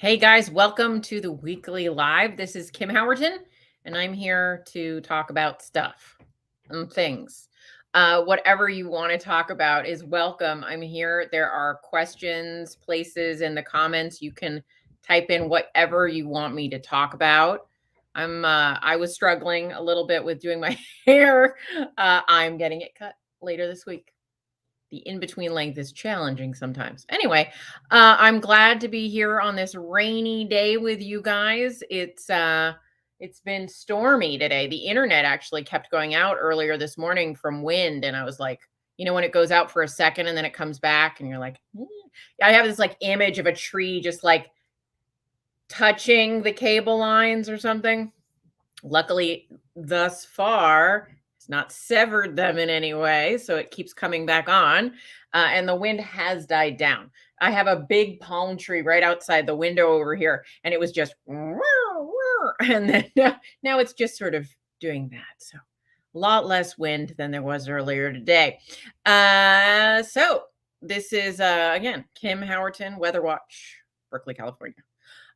Hey guys, welcome to the weekly live. This is Kim Howerton, and I'm here to talk about stuff and things. Whatever you want to talk about is welcome. I'm here. There are questions, places in the comments. You can type in whatever you want me to talk about. I was struggling a little bit with doing my hair. I'm getting it cut later this week. The in-between length is challenging sometimes. Anyway, I'm glad to be here on this rainy day with you guys. It's been stormy today. The internet actually kept going out earlier this morning from wind, and I was like, when it goes out for a second and then it comes back, and you're like, I have this like image of a tree just like touching the cable lines or something. Luckily, thus far, it's not severed them in any way, so it keeps coming back on, and the wind has died down. I have a big palm tree right outside the window over here, and it was just, and then now it's just sort of doing that. So a lot less wind than there was earlier today. So this is again Kim Howerton, Weather Watch, Berkeley, California.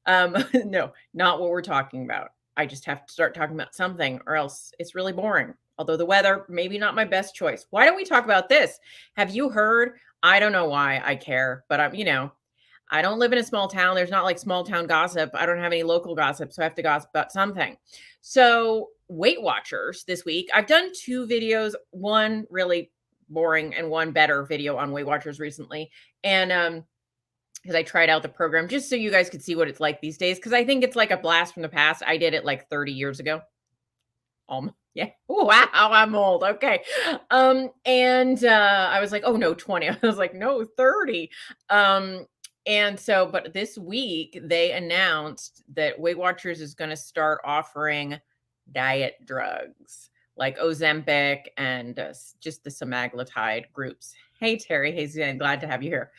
No, not what we're talking about. I just have to start talking about something or else it's really boring. Although the weather, maybe not my best choice. Why don't we talk about this? Have you heard? I don't know why I care, but I don't live in a small town. There's not like small town gossip. I don't have any local gossip, so I have to gossip about something. So, Weight Watchers this week, I've done two videos, one really boring and one better video on Weight Watchers recently. And because I tried out the program just so you guys could see what it's like these days. Because I think it's like a blast from the past. I did it like 30 years ago. Yeah. Wow, I'm old. Okay. And I was like, oh no, 20. I was like, no, 30. But this week they announced that Weight Watchers is going to start offering diet drugs like Ozempic and just the semaglutide groups. Hey, Terry. Hey, Zan. Glad to have you here.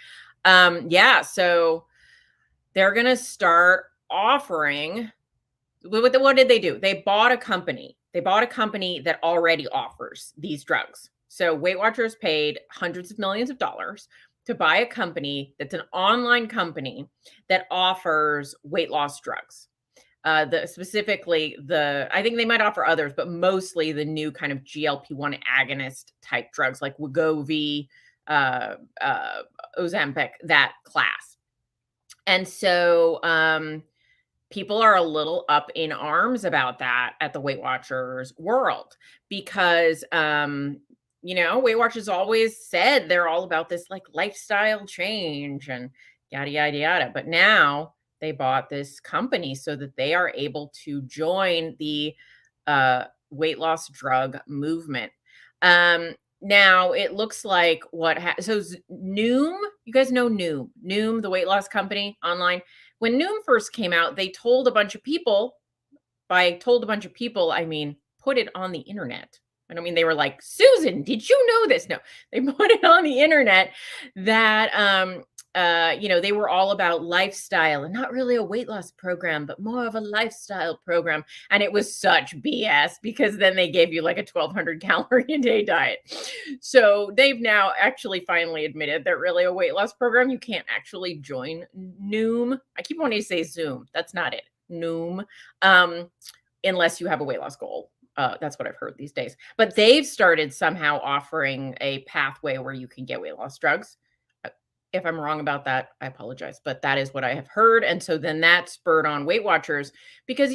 So they're going to start offering. What did they do? They bought a company. They bought a company that already offers these drugs. So Weight Watchers paid hundreds of millions of dollars to buy a company that's an online company that offers weight loss drugs. I think they might offer others, but mostly the new kind of GLP-1 agonist type drugs like Wegovy, Ozempic, that class. And so people are a little up in arms about that at the Weight Watchers world because Weight Watchers always said they're all about this like lifestyle change and yada yada yada. But now they bought this company so that they are able to join the weight loss drug movement. Now it looks like Noom, you guys know Noom, the weight loss company online. When Noom first came out, they told a bunch of people, I mean, put it on the internet. I don't mean they were like, Susan, did you know this? No, they put it on the internet that they were all about lifestyle and not really a weight loss program, but more of a lifestyle program. And it was such BS because then they gave you like a 1,200 calorie a day diet. So they've now actually finally admitted they're really a weight loss program. You can't actually join Noom. I keep wanting to say Zoom. That's not it. Noom. Unless you have a weight loss goal. That's what I've heard these days. But they've started somehow offering a pathway where you can get weight loss drugs. If I'm wrong about that, I apologize, but that is what I have heard. And so then that spurred on Weight Watchers because,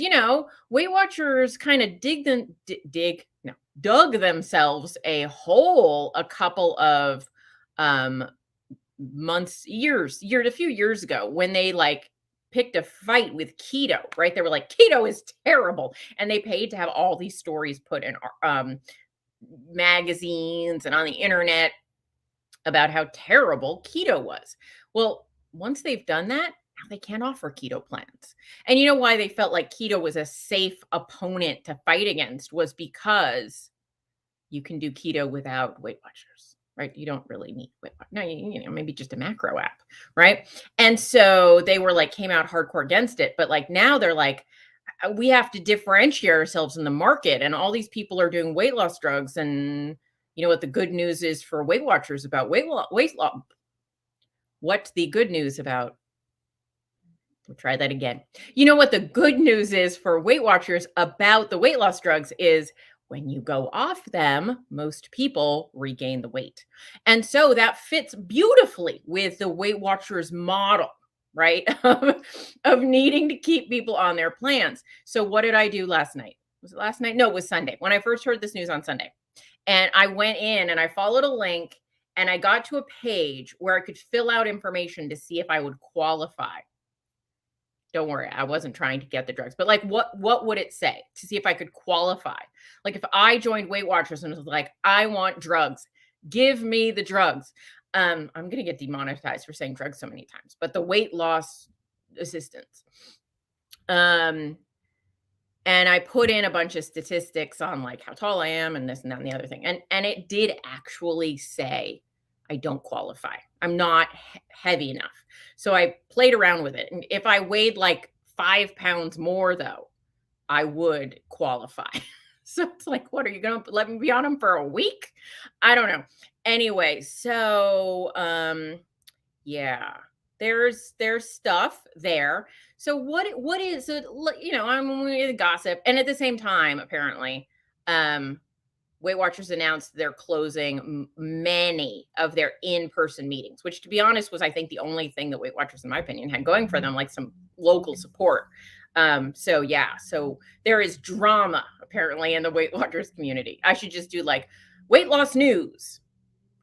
Weight Watchers kind of dug themselves a hole a couple of months, a few years ago when they like picked a fight with keto, right? They were like, keto is terrible. And they paid to have all these stories put in magazines and on the internet about how terrible keto was. Well, once they've done that, now they can't offer keto plans. And you know why they felt like keto was a safe opponent to fight against was because you can do keto without Weight Watchers, right? You don't really need Weight Watchers. No, maybe just a macro app, right? And so they were like, came out hardcore against it. But like now they're like, we have to differentiate ourselves in the market. And all these people are doing weight loss drugs. And you know what the good news is for Weight Watchers about weight loss? What's the good news about We'll try that again. You know what the good news is for Weight Watchers about the weight loss drugs is when you go off them, most people regain the weight. And so that fits beautifully with the Weight Watchers model, right? Of needing to keep people on their plans. So what did I do last night? Was it last night? No, it was Sunday. When I first heard this news on Sunday. And I went in and I followed a link and I got to a page where I could fill out information to see if I would qualify. Don't worry, I wasn't trying to get the drugs, but, like, what would it say to see if I could qualify? Like, if I joined Weight Watchers and was like, "I want drugs. Give me the drugs." I'm gonna get demonetized for saying drugs so many times, but the weight loss assistance. Um, and I put in a bunch of statistics on, like, how tall I am and this and that and the other thing, and it did actually say I don't qualify. I'm not heavy enough. So I played around with it, and if I weighed, like, 5 pounds more, though, I would qualify. So it's like, what, are you gonna let me be on them for a week? I don't know. Anyway, so, yeah, there's stuff there. So what is so I'm with the gossip, and at the same time, apparently, um, Weight Watchers announced they're closing many of their in-person meetings, which, to be honest, was I think the only thing that Weight Watchers, in my opinion, had going for them, like some local support. So yeah, so there is drama apparently in the Weight Watchers community. I should just do like weight loss news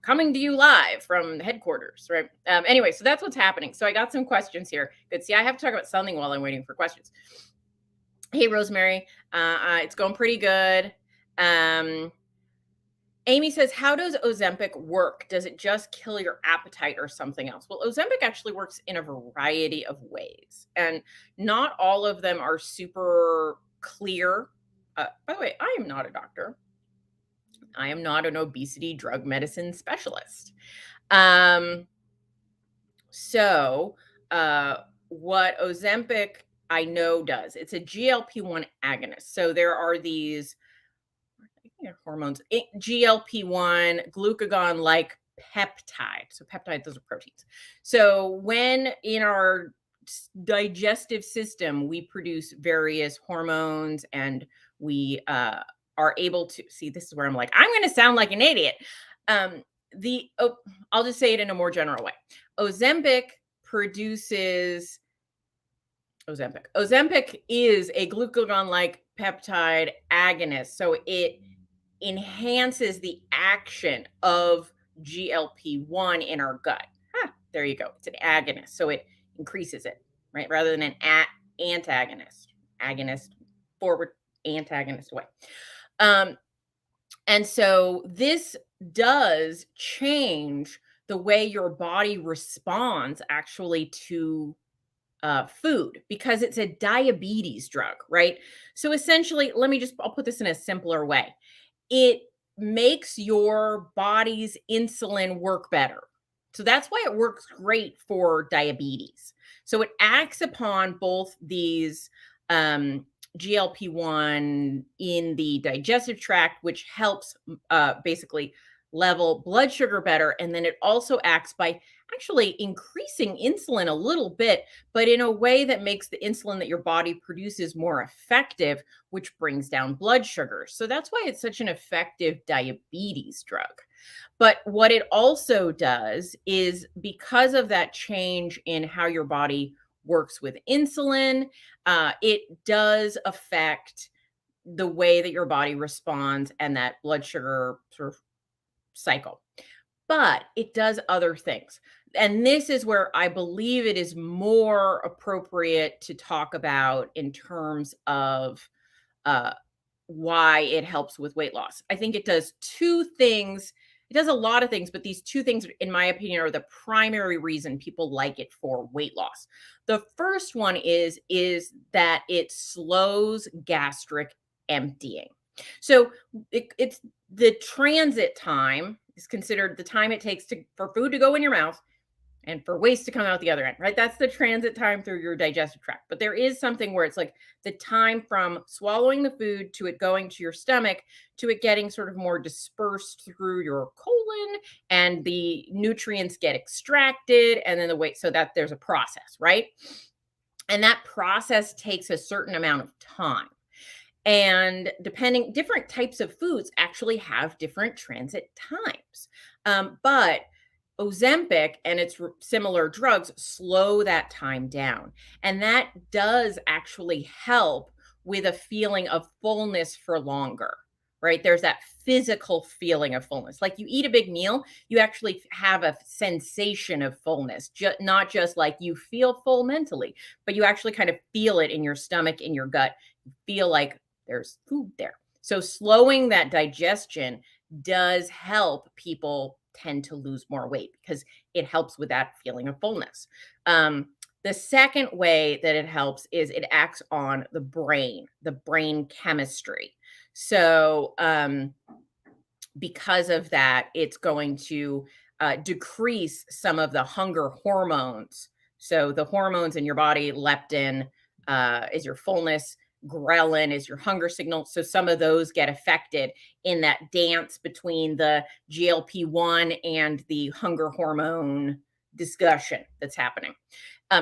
coming to you live from headquarters, right? Anyway, so that's what's happening. So I got some questions here. Good. See, I have to talk about something while I'm waiting for questions. Hey, Rosemary. It's going pretty good. Amy says, how does Ozempic work? Does it just kill your appetite or something else? Well, Ozempic actually works in a variety of ways, and not all of them are super clear. By the way, I am not a doctor. I am not an obesity drug medicine specialist. So, what Ozempic I know does, it's a GLP-1 agonist. So there are these hormones, GLP-1, glucagon like peptide. So peptide, those are proteins. So when in our digestive system, we produce various hormones and we are able to see, this is where I'm like, I'm going to sound like an idiot. I'll just say it in a more general way. Ozempic produces Ozempic. Ozempic is a glucagon-like peptide agonist. So it enhances the action of GLP-1 in our gut. There you go. It's an agonist. So it increases it, right? Rather than an antagonist. Agonist forward, antagonist away. And so this does change the way your body responds actually to food, because it's a diabetes drug, right? So essentially, I'll put this in a simpler way. It makes your body's insulin work better. So that's why it works great for diabetes. So it acts upon both these GLP-1 in the digestive tract, which helps basically level blood sugar better. And then it also acts by actually increasing insulin a little bit, but in a way that makes the insulin that your body produces more effective, which brings down blood sugar. So that's why it's such an effective diabetes drug. But what it also does is, because of that change in how your body works with insulin, it does affect the way that your body responds and that blood sugar sort of cycle. But it does other things. And this is where I believe it is more appropriate to talk about in terms of why it helps with weight loss. I think it does two things. It does a lot of things, but these two things, in my opinion, are the primary reason people like it for weight loss. The first one is that it slows gastric emptying. So it's the transit time is considered the time it takes for food to go in your mouth and for waste to come out the other end, right? That's the transit time through your digestive tract. But there is something where it's like the time from swallowing the food to it going to your stomach to it getting sort of more dispersed through your colon, and the nutrients get extracted, and then the weight, so that there's a process, right? And that process takes a certain amount of time. And different types of foods actually have different transit times. But Ozempic and its similar drugs slow that time down. And that does actually help with a feeling of fullness for longer, right? There's that physical feeling of fullness. Like you eat a big meal, you actually have a sensation of fullness, not just like you feel full mentally, but you actually kind of feel it in your stomach, in your gut. You feel like there's food there. So slowing that digestion does help people tend to lose more weight because it helps with that feeling of fullness. The second way that it helps is it acts on the brain chemistry. So, because of that, it's going to decrease some of the hunger hormones. So, the hormones in your body, leptin is your fullness, ghrelin is your hunger signal. So, some of those get affected in that dance between the GLP-1 and the hunger hormone discussion that's happening.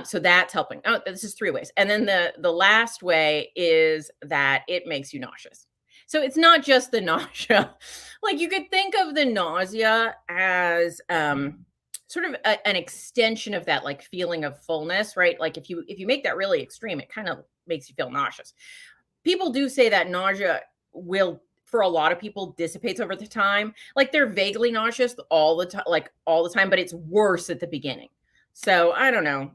So that's helping. Oh, this is three ways. And then the last way is that it makes you nauseous. So it's not just the nausea. Like you could think of the nausea as sort of an extension of that like feeling of fullness, right? Like if you make that really extreme, it kind of makes you feel nauseous. People do say that nausea will for a lot of people dissipates over the time. Like they're vaguely nauseous all the time, like all the time, but it's worse at the beginning. So I don't know.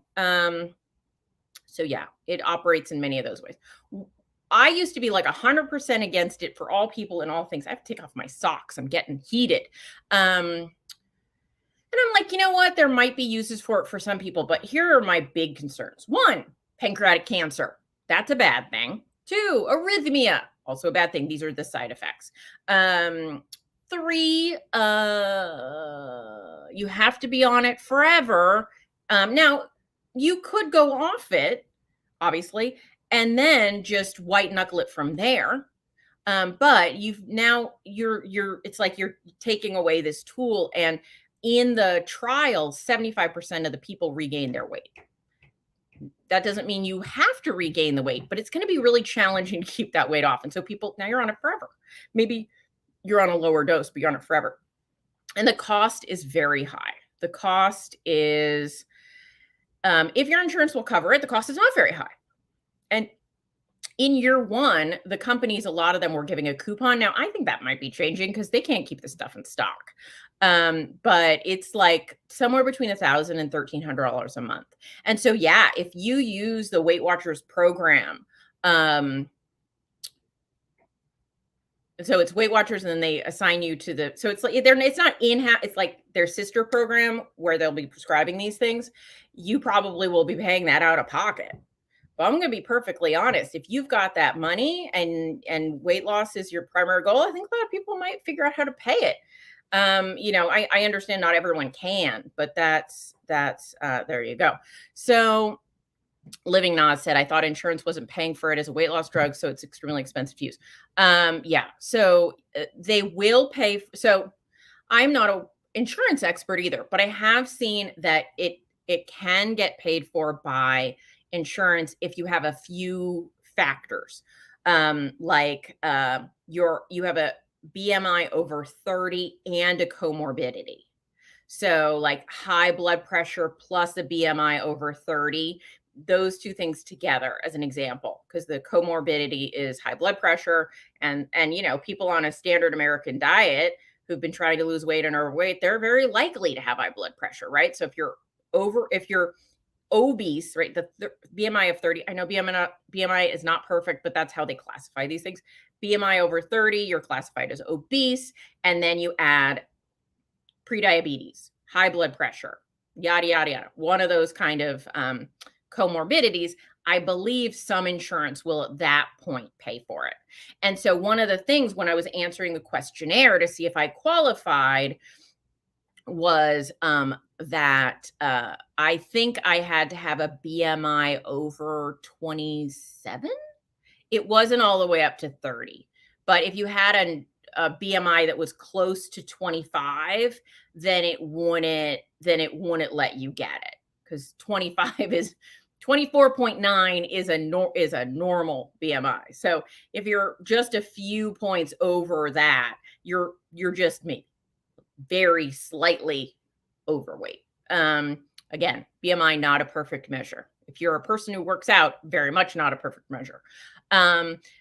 So yeah, it operates in many of those ways. I used to be like 100% against it for all people and all things. I have to take off my socks. I'm getting heated. And I'm like, you know what? There might be uses for it for some people, but here are my big concerns. One, pancreatic cancer. That's a bad thing. Two, arrhythmia. Also a bad thing. These are the side effects. Three, you have to be on it forever. Now, you could go off it, obviously, and then just white knuckle it from there. But it's like you're taking away this tool. And in the trials, 75% of the people regain their weight. That doesn't mean you have to regain the weight, but it's going to be really challenging to keep that weight off. And so now you're on it forever. Maybe you're on a lower dose, but you're on it forever. And the cost is very high. The cost is, if your insurance will cover it, the cost is not very high. And in year one, the companies, a lot of them were giving a coupon. Now, I think that might be changing because they can't keep this stuff in stock. But it's like somewhere between $1,000 and $1,300 a month. And so, yeah, if you use the Weight Watchers program, so it's Weight Watchers, and then they assign you to so it's like it's not in-house, it's like their sister program where they'll be prescribing these things. You probably will be paying that out of pocket. But I'm going to be perfectly honest. If you've got that money and weight loss is your primary goal, I think a lot of people might figure out how to pay it. I understand not everyone can, but that's there you go. So Living Nas said, I thought insurance wasn't paying for it as a weight loss drug, so it's extremely expensive to use. Yeah, so they will pay. So I'm not an insurance expert either, but I have seen that it can get paid for by insurance if you have a few factors, like you have a BMI over 30 and a comorbidity. So like high blood pressure plus a BMI over 30, those two things together as an example, because the comorbidity is high blood pressure and people on a standard American diet who've been trying to lose weight and are overweight, they're very likely to have high blood pressure, right? So if you're obese, right, the BMI of 30, I know BMI is not perfect, but that's how they classify these things. BMI over 30, you're classified as obese, and then you add prediabetes, high blood pressure, yada, yada, yada. One of those kind of comorbidities, I believe some insurance will at that point pay for it. And so one of the things when I was answering the questionnaire to see if I qualified was that I think I had to have a BMI over 27. It wasn't all the way up to 30. But if you had a BMI that was close to 25, then it wouldn't let you get it, because 25 is 24.9 is a normal BMI. So if you're just a few points over that, you're just me, very slightly overweight. Again, BMI not a perfect measure. If you're a person who works out, very much not a perfect measure.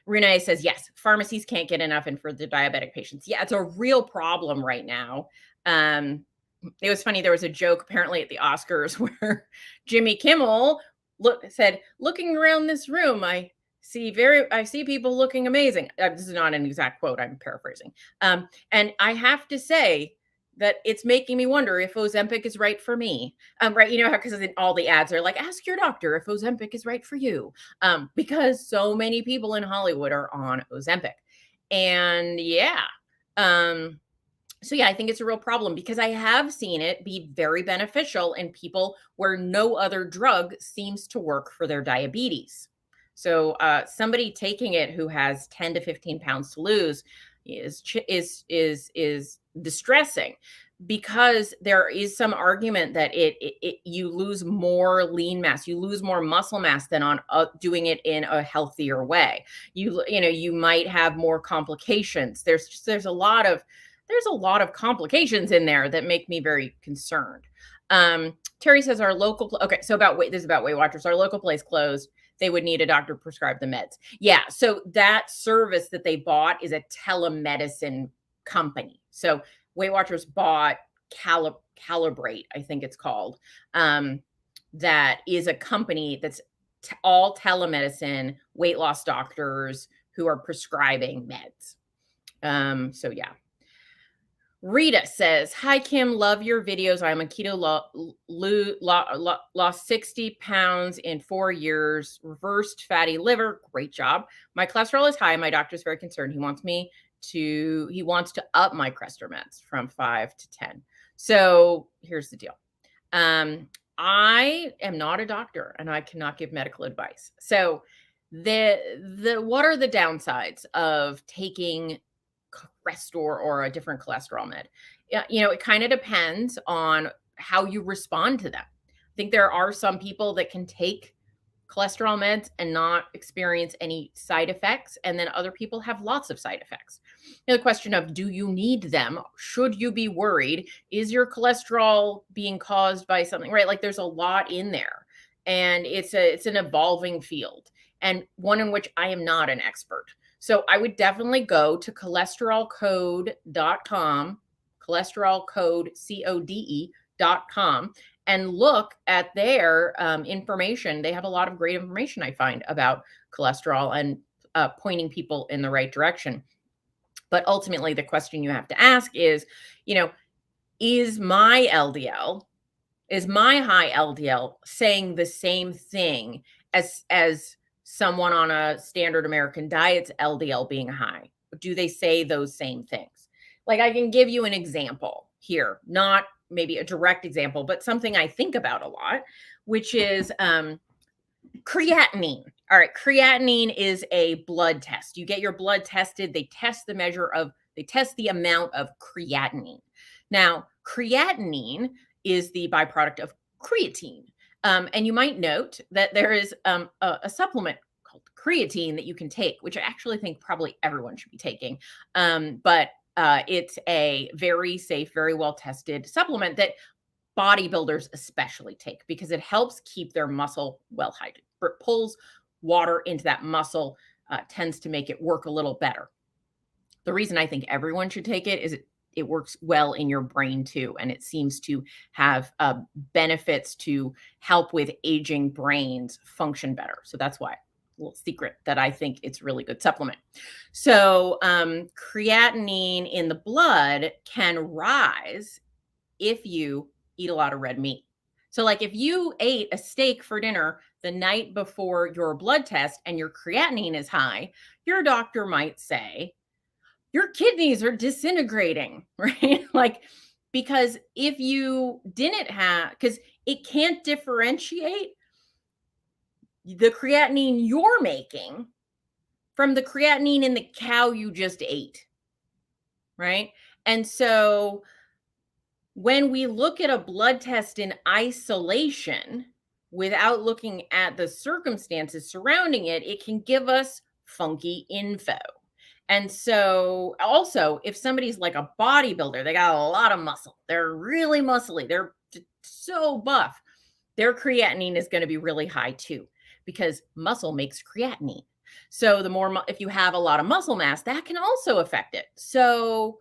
Renee says, yes, pharmacies can't get enough in for the diabetic patients. Yeah, it's a real problem right now. It was funny. There was a joke apparently at the Oscars where Jimmy Kimmel said, "Looking around this room, I see people looking amazing." This is not an exact quote. I'm paraphrasing. And I have to say that it's making me wonder if Ozempic is right for me. Right? You know, because all the ads are like, "Ask your doctor if Ozempic is right for you," because so many people in Hollywood are on Ozempic, and yeah. So yeah, I think it's a real problem because I have seen it be very beneficial in people where no other drug seems to work for their diabetes. So somebody taking it who has 10 to 15 pounds to lose is distressing because there is some argument that you lose more lean mass, you lose more muscle mass than on doing it in a healthier way. You might have more complications. There's a lot of complications in there that make me very concerned. Terry says our local, okay, so this is about Weight Watchers. Our local place closed. They would need a doctor to prescribe the meds. Yeah, so that service that they bought is a telemedicine company. So Weight Watchers bought Calibrate, I think it's called. That is a company that's all telemedicine, weight loss doctors who are prescribing meds. So yeah. Rita says, "Hi, Kim. Love your videos. I'm a keto lost 60 pounds in 4 years, reversed fatty liver. Great job. My cholesterol is high. My doctor's very concerned. He wants to up my Crestor meds from 5 to 10. So here's the deal. I am not a doctor and I cannot give medical advice. So what are the downsides of taking Crestor or a different cholesterol med? Yeah, it kind of depends on how you respond to them. I think there are some people that can take cholesterol meds and not experience any side effects, and then other people have lots of side effects. The question of, do you need them? Should you be worried? Is your cholesterol being caused by something, right? Like there's a lot in there, and it's an evolving field, and one in which I am not an expert. So I would definitely go to cholesterolcode.com, cholesterolcode.com, and look at their information. They have a lot of great information, I find, about cholesterol and pointing people in the right direction. But ultimately, the question you have to ask is, is my high LDL saying the same thing as someone on a standard American diet's LDL being high? Do they say those same things? Like, I can give you an example here, not maybe a direct example, but something I think about a lot, which is creatinine. All right, creatinine is a blood test. You get your blood tested. They test the amount of creatinine. Now, creatinine is the byproduct of creatine. And you might note that there is a supplement called creatine that you can take, which I actually think probably everyone should be taking. But it's a very safe, very well tested supplement that bodybuilders especially take because it helps keep their muscle well hydrated. It pulls water into that muscle, tends to make it work a little better. The reason I think everyone should take it is it works well in your brain too, and it seems to have benefits to help with aging brains function better. So that's why, a little secret, that I think it's a really good supplement. So creatinine in the blood can rise if you eat a lot of red meat. So like if you ate a steak for dinner the night before your blood test and your creatinine is high, your doctor might say, your kidneys are disintegrating, right? Like, because if you didn't have, because it can't differentiate the creatinine you're making from the creatinine in the cow you just ate, right? And so when we look at a blood test in isolation, without looking at the circumstances surrounding it, it can give us funky info. And so, also, if somebody's like a bodybuilder, they got a lot of muscle, they're really muscly, they're so buff, their creatinine is going to be really high too, because muscle makes creatinine. So, the more, if you have a lot of muscle mass, that can also affect it. So,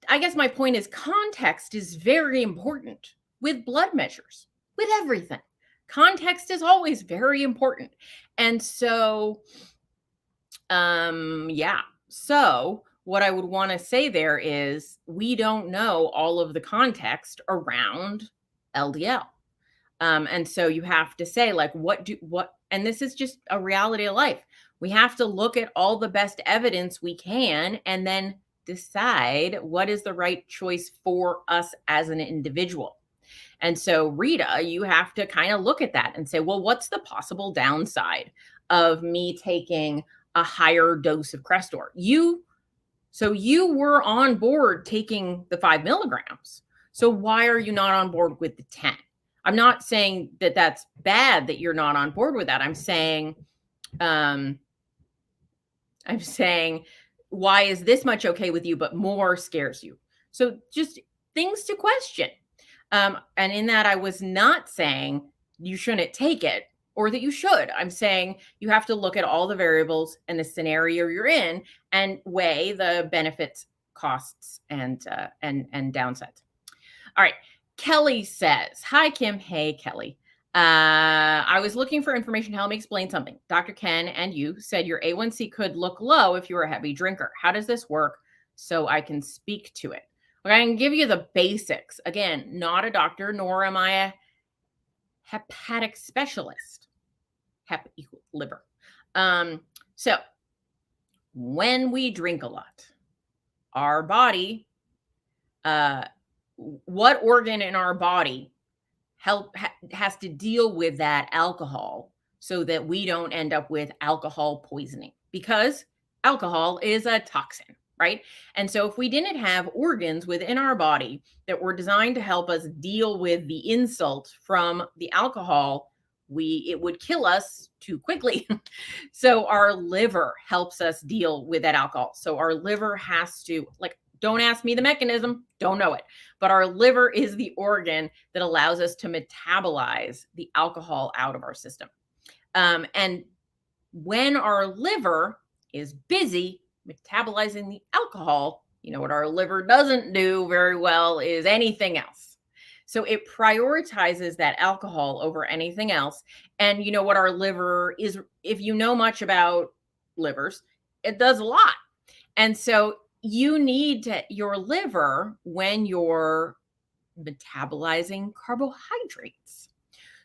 I guess my point is context is very important with blood measures, with everything. Context is always very important. And so, yeah. So, what I would want to say there is we don't know all of the context around LDL. And so you have to say, like, and this is just a reality of life. We have to look at all the best evidence we can and then decide what is the right choice for us as an individual. And so, Rita, you have to kind of look at that and say, well, what's the possible downside of me taking a higher dose of Crestor? So you were on board taking the 5 milligrams. So why are you not on board with the 10? I'm not saying that that's bad that you're not on board with that. I'm saying, why is this much okay with you, but more scares you? So just things to question. And in that, I was not saying you shouldn't take it or that you should. I'm saying you have to look at all the variables and the scenario you're in and weigh the benefits, costs, and downsides. All right. Kelly says, hi, Kim. Hey, Kelly. I was looking for information to help me explain something. Dr. Ken and you said your A1C could look low if you were a heavy drinker. How does this work so I can speak to it? Okay, I can give you the basics. Again, not a doctor, nor am I a hepatic specialist. Hep equal liver. So when we drink a lot, our body, what organ in our body has to deal with that alcohol so that we don't end up with alcohol poisoning, because alcohol is a toxin, right? And so if we didn't have organs within our body that were designed to help us deal with the insult from the alcohol, it would kill us too quickly. So our liver helps us deal with that alcohol. So our liver has to, like, don't ask me the mechanism, don't know it. But our liver is the organ that allows us to metabolize the alcohol out of our system. And when our liver is busy metabolizing the alcohol, you know what our liver doesn't do very well is anything else. So it prioritizes that alcohol over anything else. And you know what our liver is, if you know much about livers, it does a lot. And so you need your liver when you're metabolizing carbohydrates.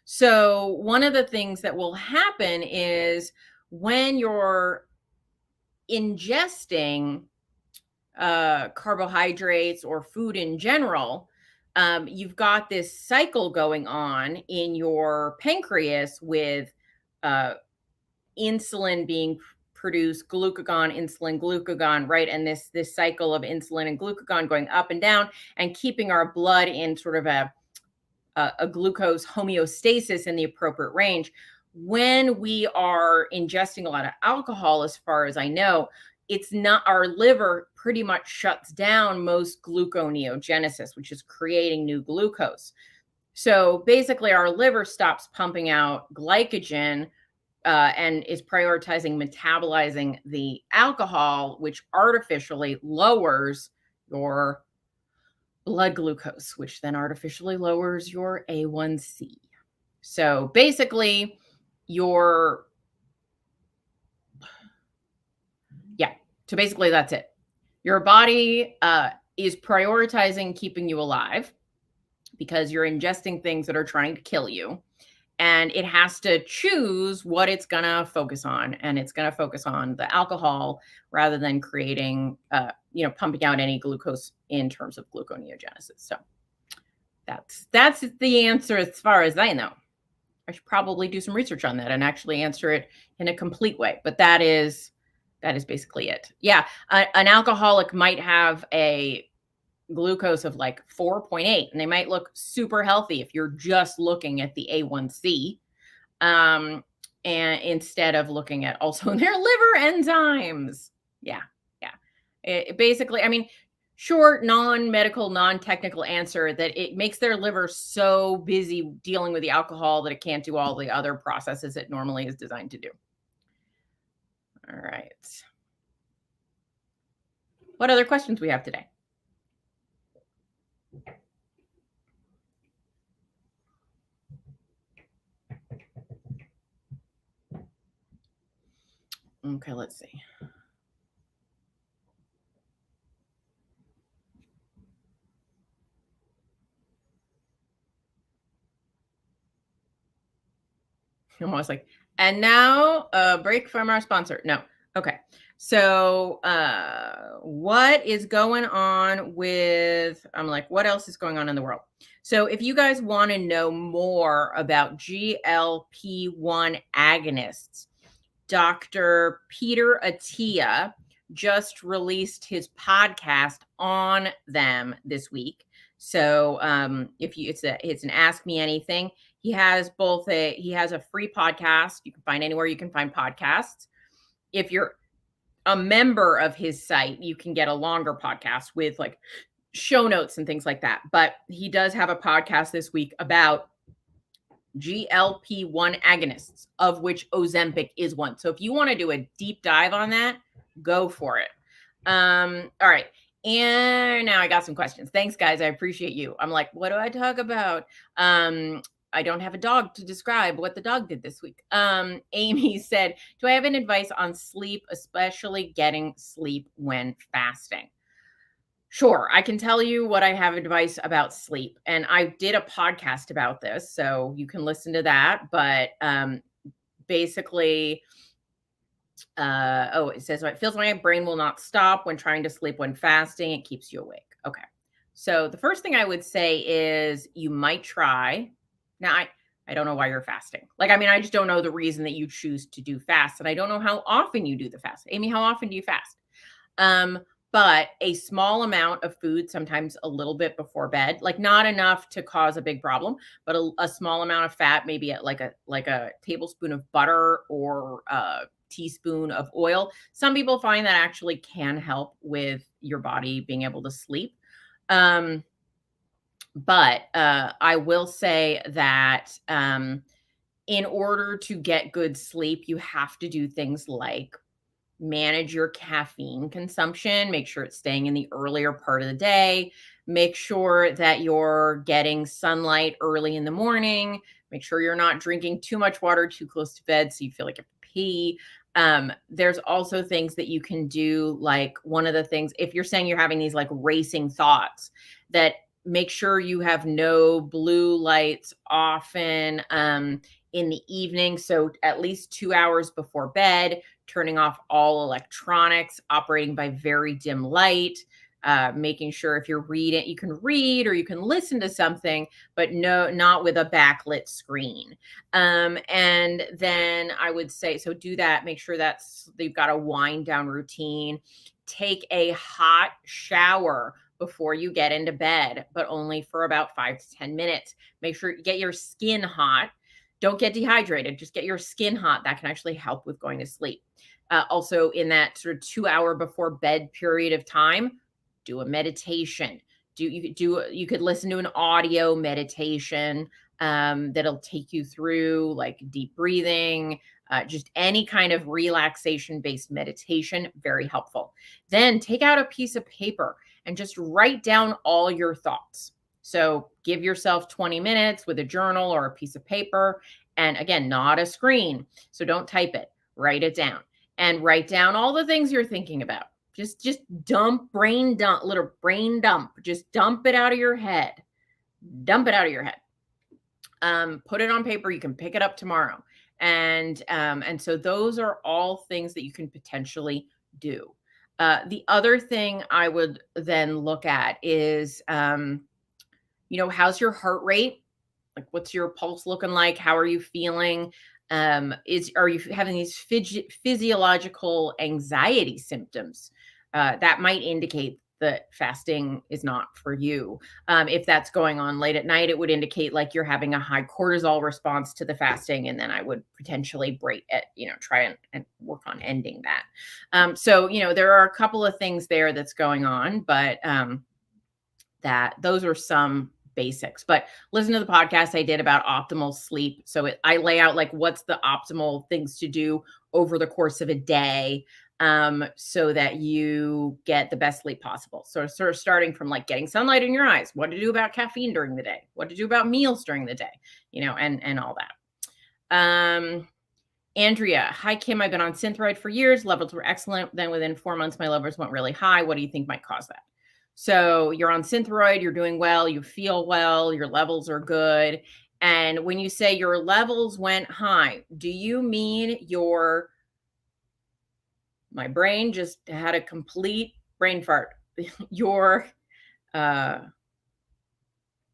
So one of the things that will happen is when you're ingesting carbohydrates or food in general, you've got this cycle going on in your pancreas with insulin being produced, glucagon, insulin, glucagon, right? And this cycle of insulin and glucagon going up and down and keeping our blood in sort of a glucose homeostasis in the appropriate range. When we are ingesting a lot of alcohol, as far as I know, it's not, our liver pretty much shuts down most gluconeogenesis, which is creating new glucose. So basically our liver stops pumping out glycogen and is prioritizing metabolizing the alcohol, which artificially lowers your blood glucose, which then artificially lowers your A1C. So basically, so basically that's it. Your body is prioritizing keeping you alive because you're ingesting things that are trying to kill you. And it has to choose what it's going to focus on. And it's going to focus on the alcohol rather than creating, pumping out any glucose in terms of gluconeogenesis. So that's the answer as far as I know. I should probably do some research on that and actually answer it in a complete way. But that is basically it. Yeah. An alcoholic might have a glucose of like 4.8, and they might look super healthy if you're just looking at the A1C, um, and instead of looking at also their liver enzymes. Yeah, yeah. Basically, I mean, short, non-medical, non-technical answer that it makes their liver so busy dealing with the alcohol that it can't do all the other processes it normally is designed to do. All right. What other questions we have today? Okay, let's see. Almost like, and now a break from our sponsor. No. Okay. So what is going on with, I'm like, what else is going on in the world? So if you guys want to know more about GLP-1 agonists, Dr. Peter Attia just released his podcast on them this week. So if you it's an Ask Me Anything. He has a free podcast you can find anywhere you can find podcasts. If you're a member of his site, you can get a longer podcast with like show notes and things like that. But he does have a podcast this week about GLP-1 agonists, of which Ozempic is one. So if you want to do a deep dive on that, go for it. All right. And now I got some questions. Thanks, guys. I appreciate you. I'm like, what do I talk about? I don't have a dog to describe what the dog did this week. Amy said, do I have an advice on sleep, especially getting sleep when fasting? Sure, I can tell you what I have advice about sleep, and I did a podcast about this, so you can listen to that. But basically, it says it feels like my brain will not stop when trying to sleep when fasting. It keeps you awake. Okay, so the first thing I would say is you might try. Now, I don't know why you're fasting. Like, I mean, I just don't know the reason that you choose to do fast, and I don't know how often you do the fast. Amy, how often do you fast? But a small amount of food, sometimes a little bit before bed, like not enough to cause a big problem, but a small amount of fat, maybe at like a tablespoon of butter or a teaspoon of oil. Some people find that actually can help with your body being able to sleep. But I will say that in order to get good sleep, you have to do things like manage your caffeine consumption, make sure it's staying in the earlier part of the day, make sure that you're getting sunlight early in the morning, make sure you're not drinking too much water too close to bed so you feel like you have to pee. There's also things that you can do, like one of the things, if you're saying you're having these like racing thoughts, that make sure you have no blue lights often in the evening. So at least 2 hours before bed, turning off all electronics, operating by very dim light, making sure if you're reading, you can read or you can listen to something, but not with a backlit screen. And then I would say, so do that, make sure you've got a wind down routine, take a hot shower before you get into bed, but only for about 5 to 10 minutes. Make sure you get your skin hot. Don't get dehydrated, just get your skin hot. That can actually help with going to sleep. Also, in that sort of 2 hour before bed period of time, do a meditation. You could listen to an audio meditation that'll take you through like deep breathing, just any kind of relaxation based meditation, very helpful. Then take out a piece of paper and just write down all your thoughts. So give yourself 20 minutes with a journal or a piece of paper. And again, not a screen. So don't type it, write it down and write down all the things you're thinking about. Just brain dump, little brain dump. Just dump it out of your head. Dump it out of your head. Put it on paper. You can pick it up tomorrow. And so those are all things that you can potentially do. The other thing I would then look at is, how's your heart rate? Like, what's your pulse looking like? How are you feeling? Are you having these physiological anxiety symptoms? That might indicate that fasting is not for you. If that's going on late at night, it would indicate like you're having a high cortisol response to the fasting. And then I would potentially break it, try and work on ending that. So, there are a couple of things there that's going on, but that those are some basics. But listen to the podcast I did about optimal sleep. So I lay out like what's the optimal things to do over the course of a day, so that you get the best sleep possible. So sort of starting from like getting sunlight in your eyes, what to do about caffeine during the day, what to do about meals during the day, and all that. Andrea, hi Kim, I've been on Thyroid for years. Levels were excellent. Then within 4 months, my levels went really high. What do you think might cause that? So you're on Thyroid, you're doing well, you feel well, your levels are good. And when you say your levels went high, do you mean my brain just had a complete brain fart. Your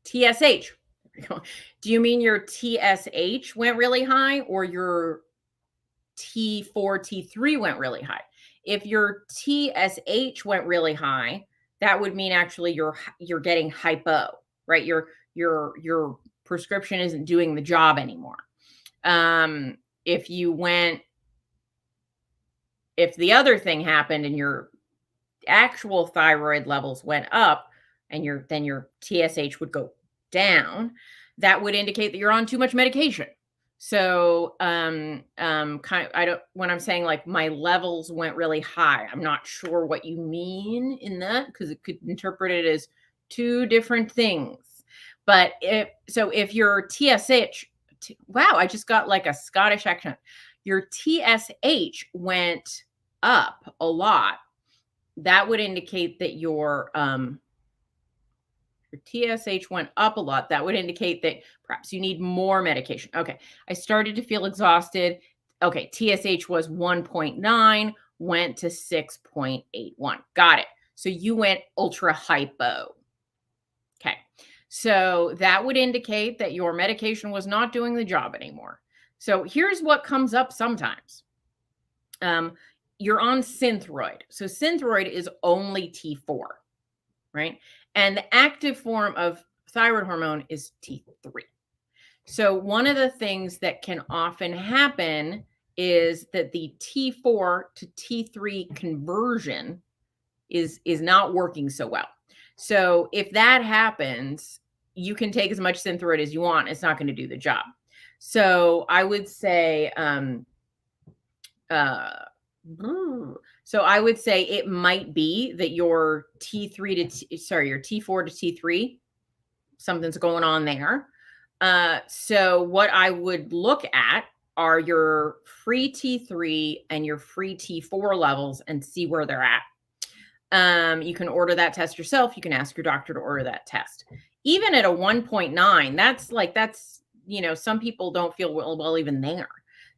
TSH. Do you mean your TSH went really high or your T4, T3 went really high? If your TSH went really high, that would mean actually you're getting hypo, right? Your prescription isn't doing the job anymore. If the other thing happened and your actual thyroid levels went up and then your TSH would go down, that would indicate that you're on too much medication. So, when I'm saying like my levels went really high, I'm not sure what you mean in that because it could interpret it as two different things. But if your TSH, wow, I just got like a Scottish accent. Your TSH went up a lot, that would indicate that your TSH went up a lot. That would indicate that perhaps you need more medication. Okay. I started to feel exhausted. Okay. TSH was 1.9, went to 6.81. Got it. So you went ultra hypo. Okay. So that would indicate that your medication was not doing the job anymore. So here's what comes up sometimes. You're on Synthroid. So Synthroid is only T4, right? And the active form of thyroid hormone is T3. So one of the things that can often happen is that the T4 to T3 conversion is not working so well. So if that happens, you can take as much Synthroid as you want. It's not going to do the job. So I would say, so I would say it might be that your your T4 to T3, something's going on there. So what I would look at are your free T3 and your free T4 levels and see where they're at. You can order that test yourself. You can ask your doctor to order that test. Even at a 1.9, that's, some people don't feel well even there.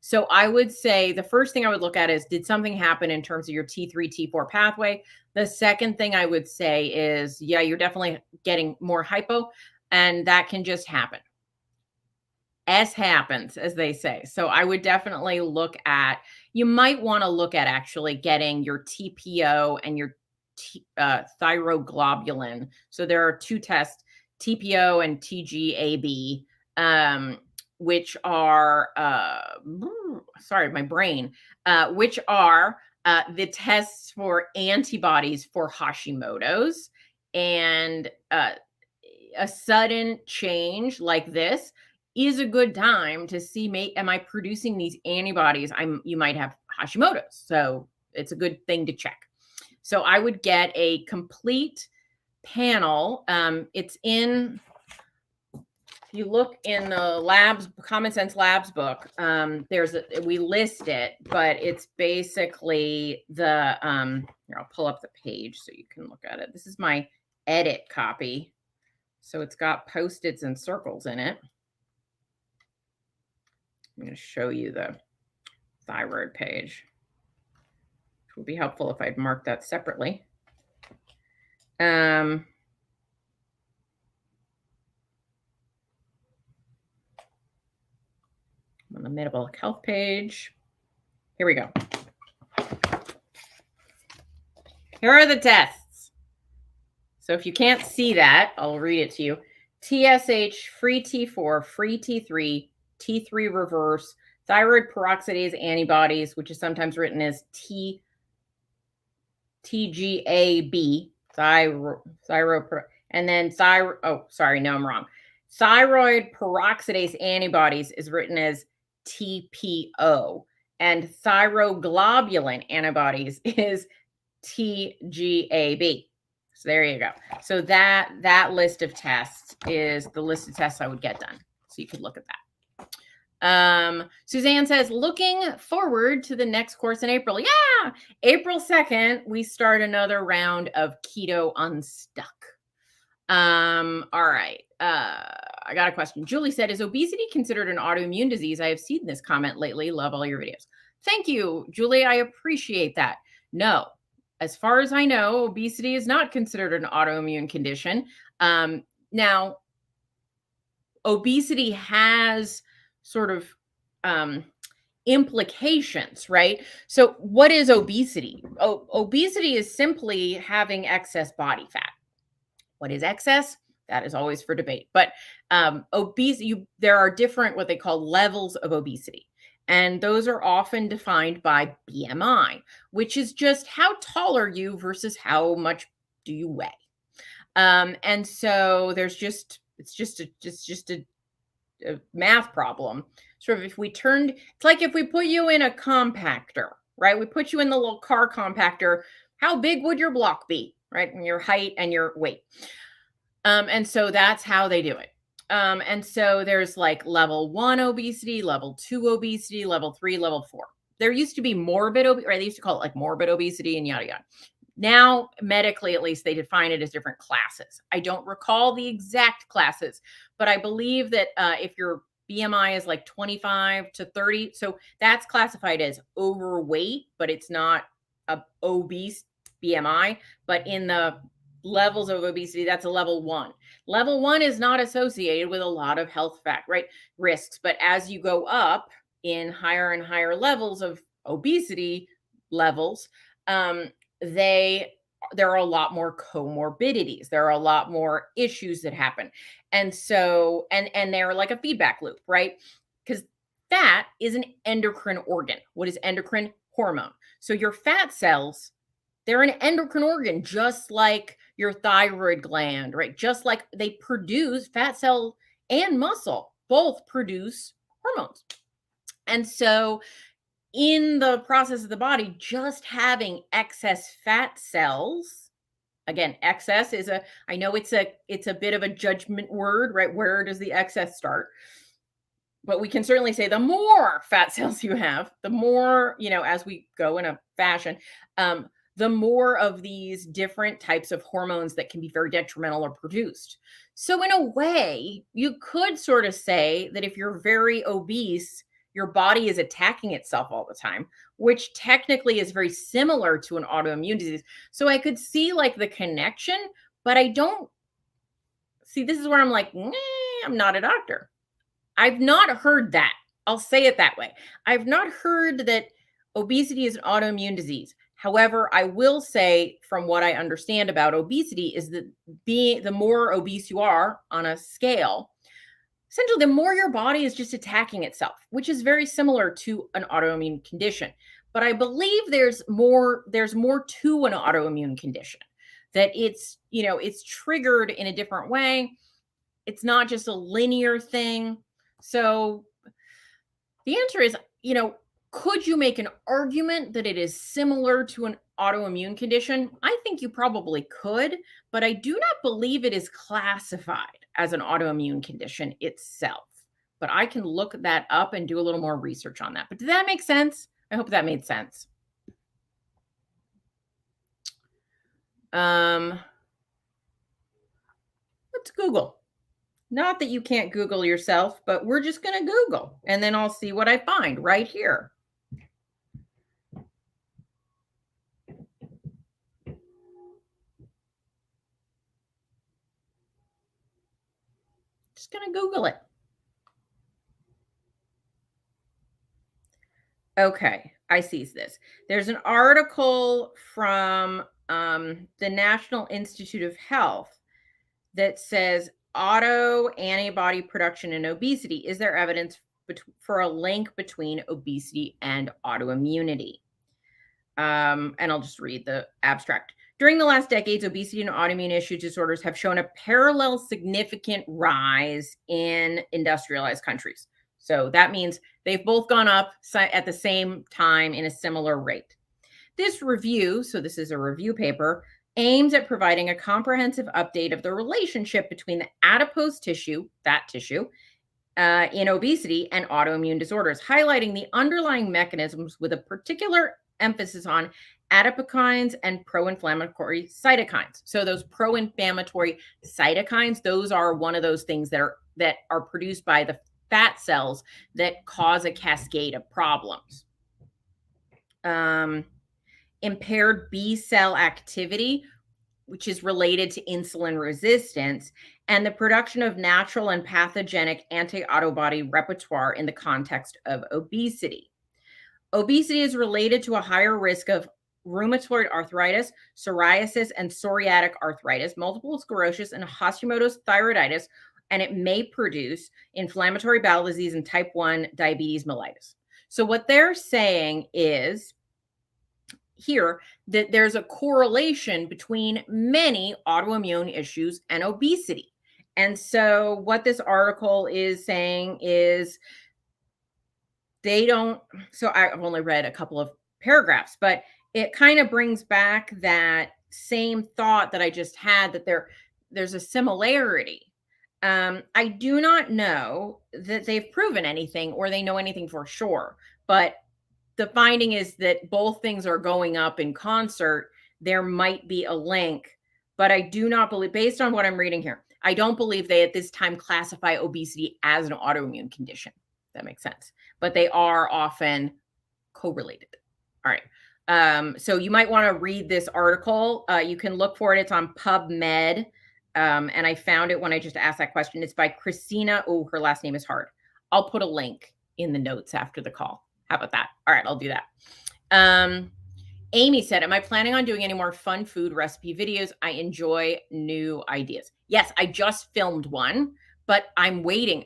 So I would say the first thing I would look at is, did something happen in terms of your T3, T4 pathway? The second thing I would say is, yeah, you're definitely getting more hypo, and that can just happen. S happens, as they say. So I would definitely you might want to look at actually getting your TPO and your thyroglobulin. So there are two tests, TPO and TGAB, which are, which are the tests for antibodies for Hashimoto's. And a sudden change like this is a good time to see, am I producing these antibodies? You might have Hashimoto's. So it's a good thing to check. So I would get a complete panel. It's in, if you look in the Common Sense Labs book, we list it, but it's basically here, I'll pull up the page so you can look at it. This is my edit copy. So it's got Post-its and circles in it. I'm going to show you the thyroid page, which would be helpful if I'd marked that separately. On the metabolic health page. Here we go. Here are the tests. So if you can't see that, I'll read it to you. TSH, free T4, free T3, T3 reverse, thyroid peroxidase antibodies, which is sometimes written as TGAB, and then oh, sorry, no, I'm wrong. Thyroid peroxidase antibodies is written as TPO, and thyroglobulin antibodies is TGAB. So there you go. So that list of tests is the list of tests I would get done. So you could look at that. Suzanne says, looking forward to the next course in April. Yeah, April 2nd, we start another round of Keto Unstuck. All right. I got a question. Julie said, is obesity considered an autoimmune disease? I have seen this comment lately. Love all your videos. Thank you, Julie. I appreciate that. No, as far as I know, obesity is not considered an autoimmune condition. Now, obesity has sort of implications, right? So what is obesity? Obesity is simply having excess body fat. What is excess? That is always for debate. But obesity, there are different what they call levels of obesity. And those are often defined by BMI, which is just how tall are you versus how much do you weigh. And so it's just a math problem. Sort of it's like if we put you in a compactor, right? We put you in the little car compactor. How big would your block be, right? And your height and your weight. And so that's how they do it. And so there's like level 1 obesity, level 2 obesity, level 3, level 4. There used to be morbid obesity, right? They used to call it like morbid obesity and yada, yada. Now, medically, at least, they define it as different classes. I don't recall the exact classes, but I believe that if your BMI is like 25 to 30, so that's classified as overweight, but it's not a obese BMI. But in the levels of obesity, that's a level 1. Level 1 is not associated with a lot of health right? Risks. But as you go up in higher and higher levels of obesity levels, there are a lot more comorbidities. There are a lot more issues that happen. And so, and they're like a feedback loop, right? Because fat is an endocrine organ. What is endocrine? Hormone. So your fat cells, they're an endocrine organ, just like your thyroid gland, right? Just like they produce fat cell and muscle, both produce hormones. And so in the process of the body, just having excess fat cells, again, excess is I know it's a bit of a judgment word, right? Where does the excess start? But we can certainly say the more fat cells you have, the more, as we go in a fashion, the more of these different types of hormones that can be very detrimental are produced. So in a way, you could sort of say that if you're very obese, your body is attacking itself all the time, which technically is very similar to an autoimmune disease. So I could see like the connection, but I don't see, this is where I'm like, nah, I'm not a doctor. I've not heard that. I'll say it that way. I've not heard that obesity is an autoimmune disease. However, I will say from what I understand about obesity is that the more obese you are on a scale, essentially the more your body is just attacking itself, which is very similar to an autoimmune condition. But I believe there's more to an autoimmune condition, that it's triggered in a different way. It's not just a linear thing. So the answer is, could you make an argument that it is similar to an autoimmune condition? I think you probably could, but I do not believe it is classified as an autoimmune condition itself. But I can look that up and do a little more research on that. But did that make sense? I hope that made sense. Let's Google. Not that you can't Google yourself, but we're just going to Google and then I'll see what I find right here. Just going to Google it. Okay, I see this. There's an article from the National Institute of Health that says auto antibody production and obesity. Is there evidence for a link between obesity and autoimmunity? And I'll just read the abstract. During the last decades, obesity and autoimmune issue disorders have shown a parallel significant rise in industrialized countries. So that means they've both gone up at the same time in a similar rate. This review, so this is a review paper, aims at providing a comprehensive update of the relationship between the adipose tissue, fat tissue, in obesity and autoimmune disorders, highlighting the underlying mechanisms with a particular emphasis on adipokines and pro-inflammatory cytokines. So those pro-inflammatory cytokines, those are one of those things that are produced by the fat cells that cause a cascade of problems. Impaired B cell activity, which is related to insulin resistance, and the production of natural and pathogenic anti-autobody repertoire in the context of obesity. Obesity is related to a higher risk of rheumatoid arthritis, psoriasis, and psoriatic arthritis, multiple sclerosis, and Hashimoto's thyroiditis, and it may produce inflammatory bowel disease and type 1 diabetes mellitus. So what they're saying is here that there's a correlation between many autoimmune issues and obesity. And so what this article is saying is so I've only read a couple of paragraphs, but it kind of brings back that same thought that I just had, that there's a similarity. I do not know that they've proven anything or they know anything for sure, but the finding is that both things are going up in concert. There might be a link, but I do not believe, based on what I'm reading here, I don't believe they at this time classify obesity as an autoimmune condition. That makes sense. But they are often correlated. All right. So you might want to read this article. You can look for it. It's on PubMed. And I found it when I just asked that question. It's by Christina. Oh, her last name is hard. I'll put a link in the notes after the call. How about that? All right, I'll do that. Amy said, am I planning on doing any more fun food recipe videos? I enjoy new ideas. Yes, I just filmed one, but I'm waiting.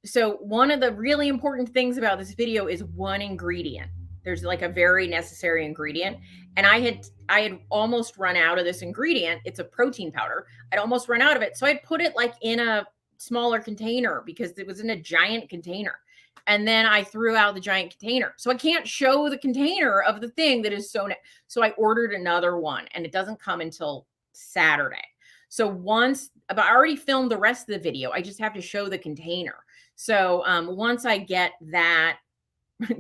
So one of the really important things about this video is one ingredient. There's like a very necessary ingredient. And I had almost run out of this ingredient. It's a protein powder. I'd almost run out of it. So I'd put it like in a smaller container because it was in a giant container. And then I threw out the giant container. So I can't show the container of the thing that is so I ordered another one and it doesn't come until Saturday. So but I already filmed the rest of the video. I just have to show the container. So once I get that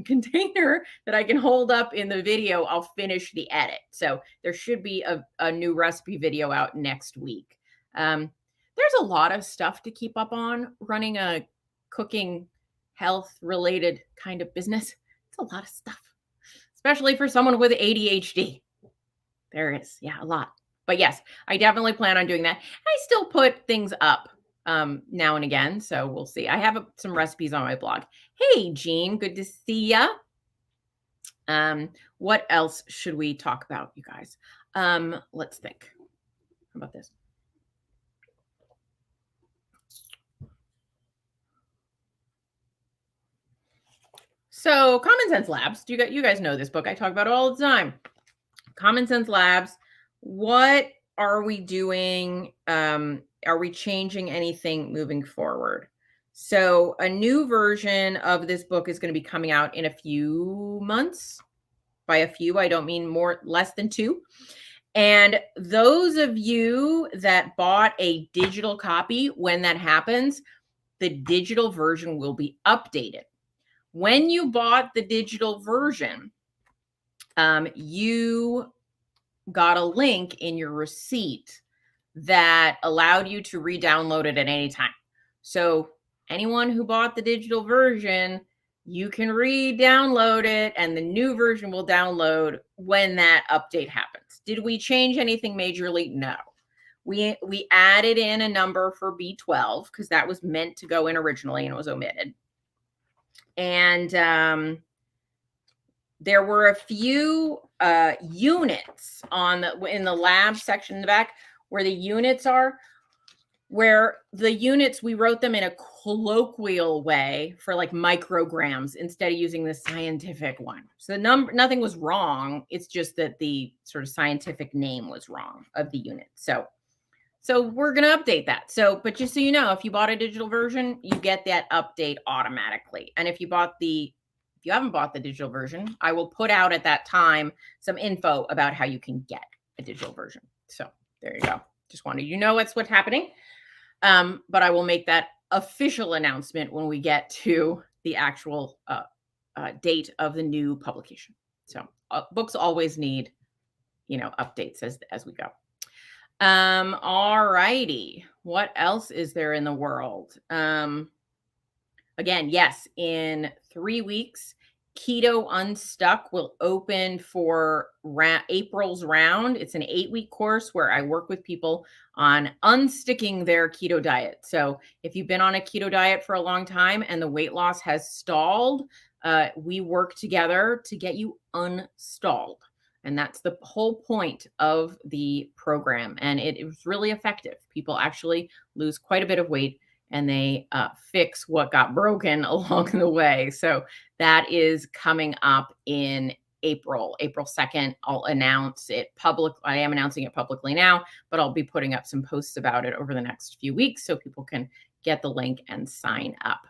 container that I can hold up in the video, I'll finish the edit. So there should be a new recipe video out next week. There's a lot of stuff to keep up on running a cooking health related kind of business. It's a lot of stuff, especially for someone with ADHD. There is, a lot. But yes, I definitely plan on doing that. I still put things up now and again, so we'll see. I have some recipes on my blog. Hey, Jean, good to see ya. What else should we talk about, you guys? Let's think. How about this? So Common Sense Labs, you guys know this book. I talk about it all the time. Common Sense Labs, what are we doing? Are we changing anything moving forward? So a new version of this book is going to be coming out in a few months. By a few, I don't mean less than 2. And those of you that bought a digital copy, when that happens, the digital version will be updated. When you bought the digital version, you got a link in your receipt that allowed you to re-download it at any time. So anyone who bought the digital version, you can re-download it and the new version will download when that update happens. Did we change anything majorly? No. We added in a number for B12 because that was meant to go in originally and it was omitted. And there were a few units in the lab section in the back where the units are, where the units, we wrote them in a colloquial way for like micrograms instead of using the scientific one. So nothing was wrong. It's just that the sort of scientific name was wrong of the unit. So we're going to update that. So, but just so you know, if you bought a digital version, you get that update automatically. And if you haven't bought the digital version, I will put out at that time some info about how you can get a digital version. So there you go. Just wanted you to know what's happening. But I will make that official announcement when we get to the actual date of the new publication. So books always need, updates as we go. All righty. What else is there in the world? Again, yes, in 3 weeks, Keto Unstuck will open for April's round. It's an 8-week course where I work with people on unsticking their keto diet. So if you've been on a keto diet for a long time and the weight loss has stalled, we work together to get you unstalled. And that's the whole point of the program. And it is really effective. People actually lose quite a bit of weight and they fix what got broken along the way. So that is coming up in April 2nd. I'll announce it I am announcing it publicly now, but I'll be putting up some posts about it over the next few weeks so people can get the link and sign up.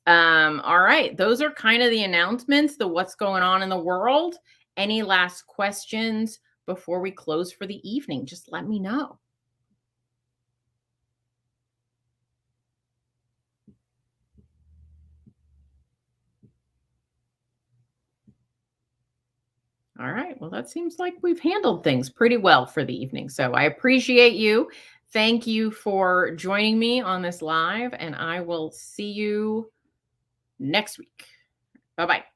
All right. Those are kind of the announcements, the what's going on in the world. Any last questions before we close for the evening? Just let me know. All right. Well, that seems like we've handled things pretty well for the evening. So I appreciate you. Thank you for joining me on this live, and I will see you next week. Bye-bye.